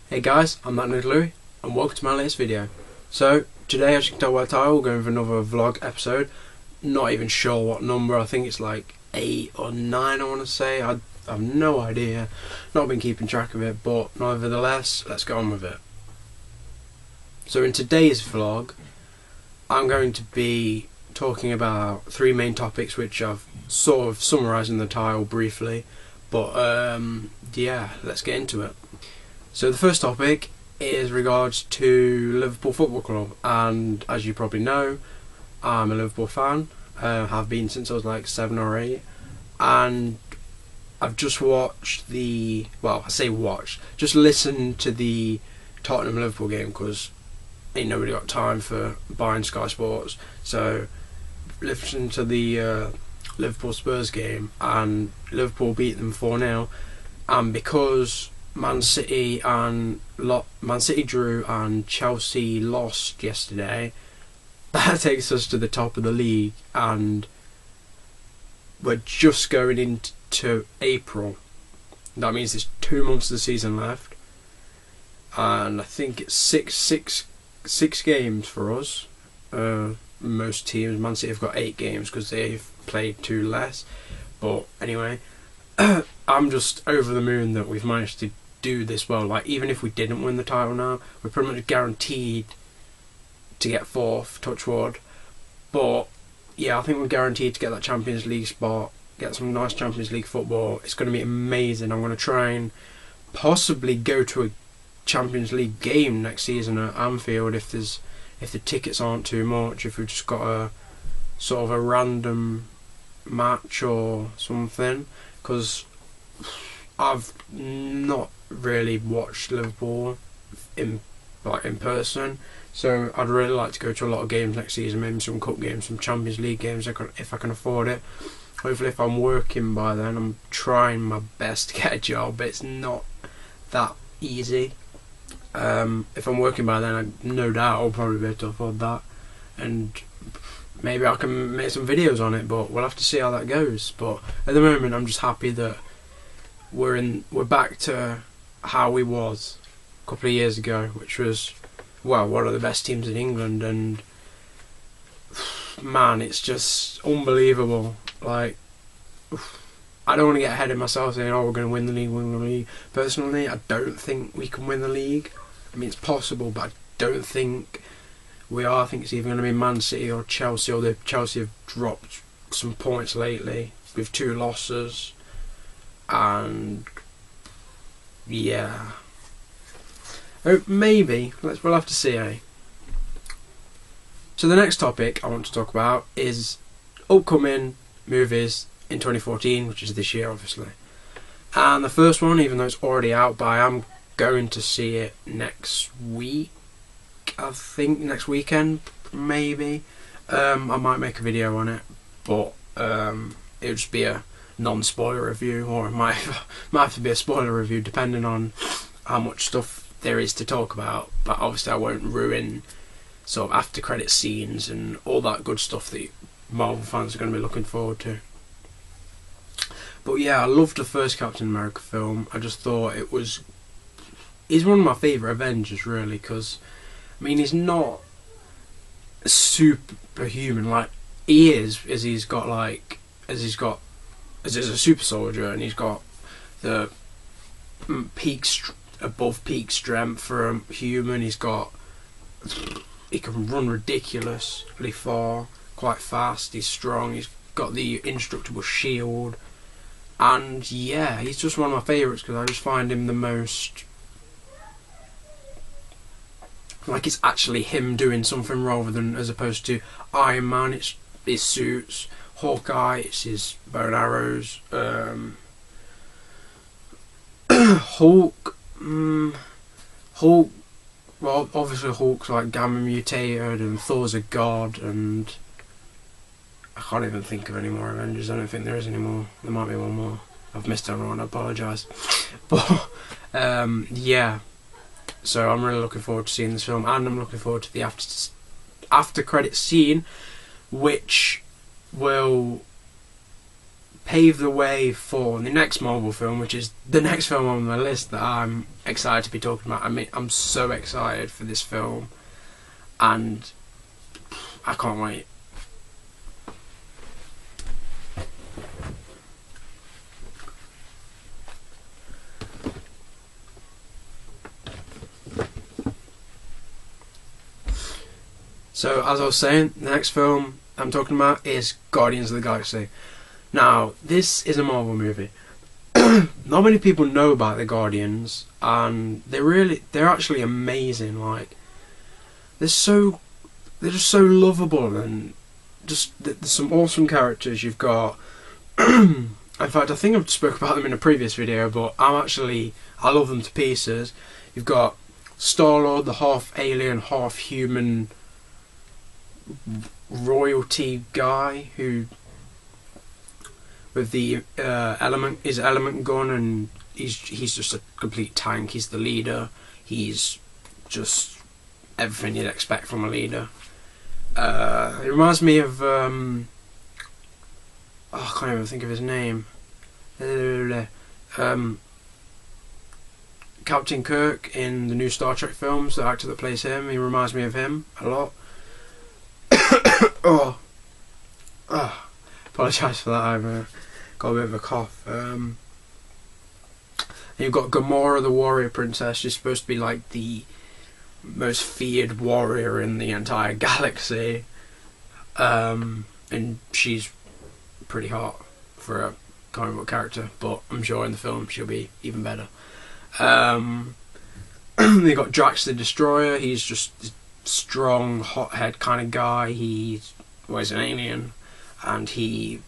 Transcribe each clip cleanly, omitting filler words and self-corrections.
Hey guys, I'm that Nerd Louie, and welcome to my latest video. So, today, as you can tell by the title, we're going for another vlog episode. Not even sure what number, I think it's like 8 or 9 I want to say. I have no idea, not been keeping track of it, but nevertheless, let's get on with it. So in today's vlog, I'm going to be talking about 3 main topics which I've sort of summarised in the title briefly, but yeah, let's get into it. So the first topic is regards to Liverpool Football Club, and as you probably know, I'm a Liverpool fan, have been since I was like 7 or 8, and I've just watched just listened to the Tottenham Liverpool game because ain't nobody got time for buying Sky Sports, so listened to the Liverpool Spurs game, and Liverpool beat them 4-0, and because Man City drew and Chelsea lost yesterday, that takes us to the top of the league, and we're just going into April. That means there's 2 months of the season left, and I think it's six games for us. Most teams, Man City have got 8 games because they've played 2 less. But anyway, I'm just over the moon that we've managed to do this well. Like, even if we didn't win the title now, we're pretty much guaranteed to get 4th, touch wood. But yeah, I think we're guaranteed to get that Champions League spot, get some nice Champions League football. It's going to be amazing. I'm going to try and possibly go to a Champions League game next season at Anfield if the tickets aren't too much, if we've just got a sort of a random match or something, because I've not really watched Liverpool in person, so I'd really like to go to a lot of games next season, maybe some cup games, some Champions League games if I can afford it. Hopefully if I'm working by then. I'm trying my best to get a job, but it's not that easy. If I'm working by then, no doubt I'll probably be able to afford that, and maybe I can make some videos on it, but we'll have to see how that goes. But at the moment, I'm just happy that we're back to how we was a couple of years ago, which was, well, one of the best teams in England, and man, it's just unbelievable. Like, I don't want to get ahead of myself saying, oh, we're going to win the league, Personally, I don't think we can win the league. I mean, it's possible, but I don't think we are. I think it's either going to be Man City or Chelsea, although Chelsea have dropped some points lately with 2 losses, and yeah, maybe we'll have to see. So the next topic I want to talk about is upcoming movies in 2014, which is this year obviously. And the first one, even though it's already out, but I am going to see it next week, I think next weekend maybe. I might make a video on it, but it'll just be a non-spoiler review, or it might have to be a spoiler review depending on how much stuff there is to talk about. But obviously I won't ruin sort of after credit scenes and all that good stuff that Marvel fans are going to be looking forward to. But yeah, I loved the first Captain America film. I just thought he's one of my favourite Avengers, really, because I mean, he's not superhuman like he is, as he's a super soldier, and he's got the above peak strength for a human. He can run ridiculously far, quite fast. He's strong. He's got the indestructible shield, and yeah, he's just one of my favourites because I just find him the most, like, it's actually him doing something rather than as opposed to Iron Man. It's his suits. Hawkeye, it's his bow and arrows. Hulk. Well, obviously Hulk's like gamma mutated, and Thor's a god, and I can't even think of any more Avengers. I don't think there is any more. There might be one more. I've missed everyone. I apologise. But yeah. So I'm really looking forward to seeing this film, and I'm looking forward to the after credit scene, which will pave the way for the next Marvel film, which is the next film on my list that I'm excited to be talking about. I mean, I'm so excited for this film, and I can't wait. So, as I was saying, the next film I'm talking about is Guardians of the Galaxy. Now, this is a Marvel movie. Not many people know about the Guardians, and they're actually amazing. Like, they're just so lovable, and just there's some awesome characters. You've got, in fact, I think I've spoke about them in a previous video, but I love them to pieces. You've got Star-Lord, the half alien, half human royalty guy who, with the element gun, and he's just a complete tank. He's the leader. He's just everything you'd expect from a leader. It reminds me of I can't even think of his name. Captain Kirk in the new Star Trek films. The actor that plays him, he reminds me of him a lot. Apologise for that. I've got a bit of a cough. You've got Gamora, the warrior princess. She's supposed to be like the most feared warrior in the entire galaxy, and she's pretty hot for a comic book character. But I'm sure in the film she'll be even better. You've got Drax the Destroyer. He's just strong, hothead kind of guy. He's an alien, and he's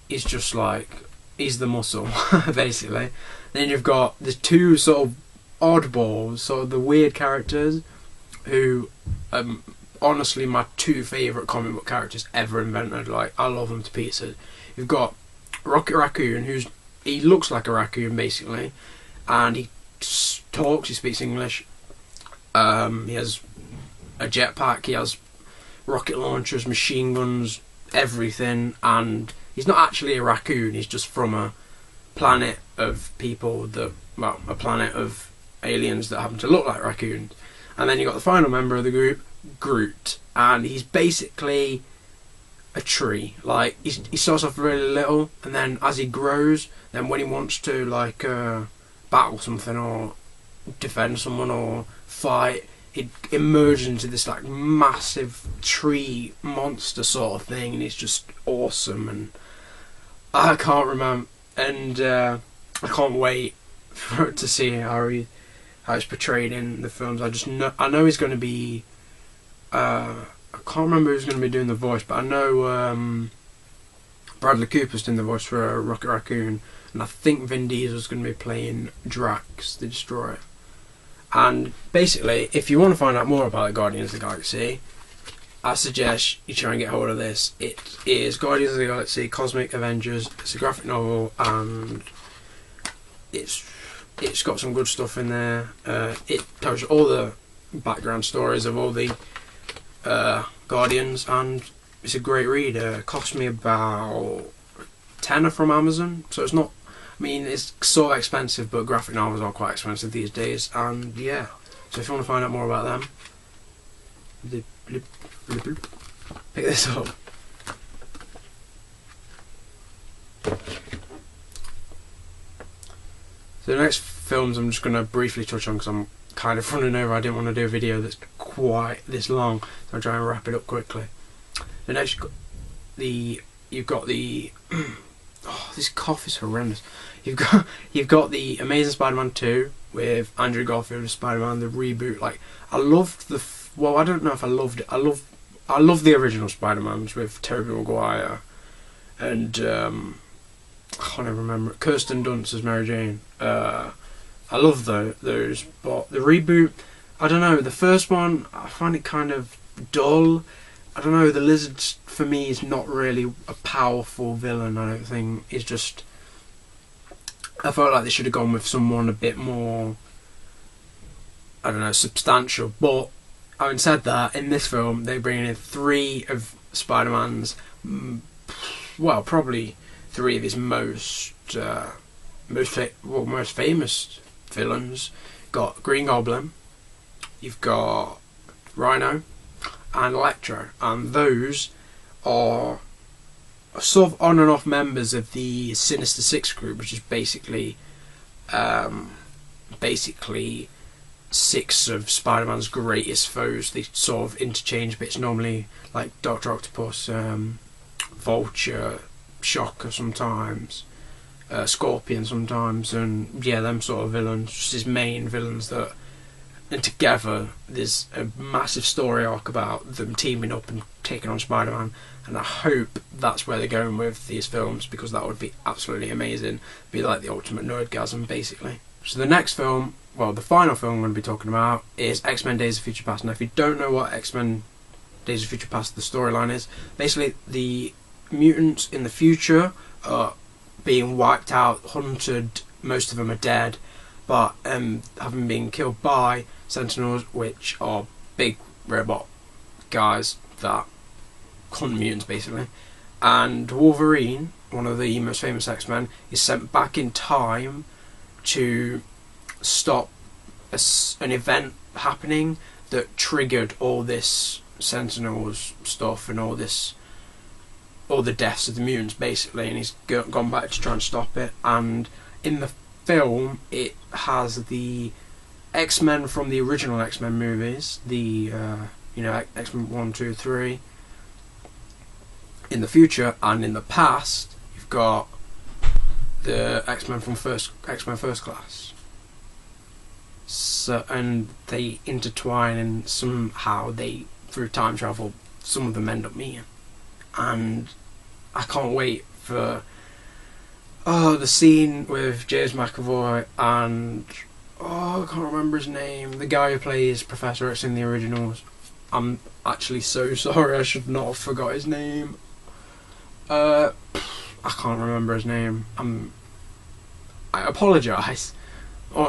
just like, he's the muscle basically. Then you've got the two sort of oddballs, sort of the weird characters, who honestly my two favourite comic book characters ever invented. Like, I love them to pieces. You've got Rocket Raccoon, he looks like a raccoon basically, and he talks, he speaks English. He has a jetpack, he has rocket launchers, machine guns, everything, and he's not actually a raccoon. He's just from a planet of people a planet of aliens that happen to look like raccoons. And then you got the final member of the group, Groot, and he's basically a tree. Like, he starts off really little, and then as he grows, then when he wants to battle something or defend someone or fight, it emerges into this like massive tree monster sort of thing, and it's just awesome. And I can't remember, and I can't wait to see how it's portrayed in the films. I know he's going to be. I can't remember who's going to be doing the voice, but I know Bradley Cooper's doing the voice for Rocket Raccoon, and I think Vin Diesel's going to be playing Drax the Destroyer. And basically, if you want to find out more about the Guardians of the Galaxy, I suggest you try and get hold of this. It is Guardians of the Galaxy Cosmic Avengers. It's a graphic novel, and it's got some good stuff in there. It tells you all the background stories of all the Guardians, and it's a great read. It cost me about £10 from Amazon, so it's not. I mean, it's sort of expensive, but graphic novels are quite expensive these days, and yeah. So if you want to find out more about them, pick this up. So the next films I'm just going to briefly touch on because I'm kind of running over. I didn't want to do a video that's quite this long, so I'll try and wrap it up quickly. The next, you've got the oh, this cough is horrendous. You've got the Amazing Spider-Man 2 with Andrew Garfield as Spider-Man, the reboot. Like, I loved I don't know if I loved it. I love the original Spider-Mans with Tobey Maguire and I can't even remember, Kirsten Dunst as Mary Jane. I love those, but the reboot, I don't know. The first one, I find it kind of dull. I don't know. The Lizard for me is not really a powerful villain. I don't think. It's just, I felt like they should have gone with someone a bit more, I don't know, substantial. But having said that, in this film they bring in 3 of Spider-Man's, well, probably 3 of his most famous villains. Got Green Goblin, you've got Rhino, and Electro, and those are sort of on and off members of the Sinister Six group, which is basically 6 of Spider-Man's greatest foes. They sort of interchange bits, normally like Dr. Octopus, Vulture, Shocker sometimes, Scorpion sometimes, and yeah, them sort of villains, just his main villains that. And together, there's a massive story arc about them teaming up and taking on Spider-Man, and I hope that's where they're going with these films, because that would be absolutely amazing. Be like the ultimate nerdgasm, basically. So the next film, well, the final film I'm going to be talking about is X-Men Days of Future Past. Now, if you don't know what X-Men Days of Future Past, the storyline is, basically the mutants in the future are being wiped out, hunted, most of them are dead, but having been killed by Sentinels, which are big robot guys that hunt mutants basically. And Wolverine, one of the most famous X-Men, is sent back in time to stop an event happening that triggered all this Sentinels stuff and all the deaths of the mutants basically, and he's gone back to try and stop it. And in the film, it has the X-Men from the original X-Men movies, the X-Men 1, 2, 3 in the future, and in the past you've got the X-Men from X-Men First Class. So, and they intertwine, and somehow they, through time travel, some of them end up meeting. And I can't wait for the scene with James McAvoy and I can't remember his name, the guy who plays Professor X in the originals. I'm actually so sorry, I should not have forgot his name. I can't remember his name. I apologise.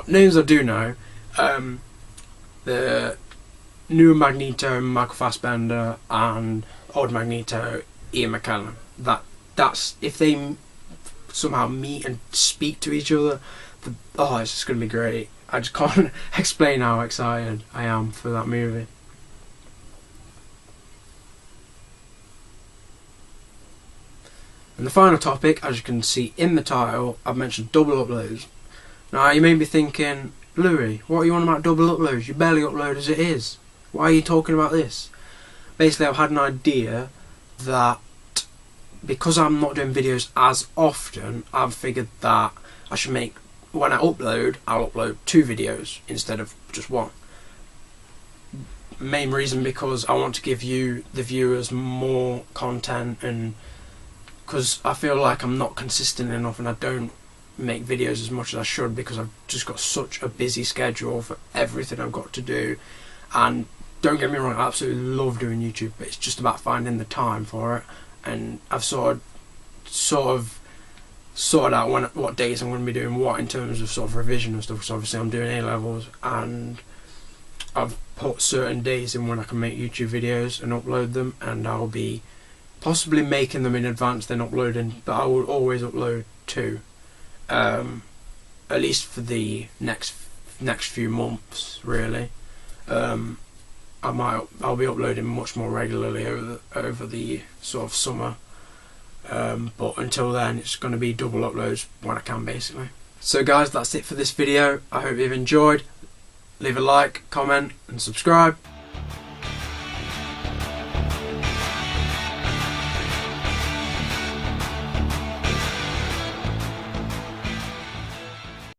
Names I do know. The new Magneto, Michael Fassbender, and old Magneto, Ian McKellen. That's if they somehow meet and speak to each other. It's just going to be great. I just can't explain how excited I am for that movie. And the final topic, as you can see in the title, I've mentioned double uploads. Now you may be thinking, Louis, what are you on about double uploads? You barely upload as it is. Why are you talking about this? Basically, I've had an idea that because I'm not doing videos as often, I've figured that I should make, when I upload, I'll upload 2 videos instead of just 1. Main reason because I want to give you, the viewers, more content, and because I feel like I'm not consistent enough and I don't make videos as much as I should, because I've just got such a busy schedule for everything I've got to do. And don't get me wrong, I absolutely love doing YouTube, but it's just about finding the time for it. And I've sort of sorted out what days I'm going to be doing what in terms of sort of revision and stuff, because obviously I'm doing A-levels, and I've put certain days in when I can make YouTube videos and upload them, and I'll be possibly making them in advance then uploading, but I will always upload 2, at least for the next few months really. I'll be uploading much more regularly over the sort of summer, but until then it's going to be double uploads when I can basically. So guys, that's it for this video. I hope you've enjoyed. Leave a like, comment and subscribe.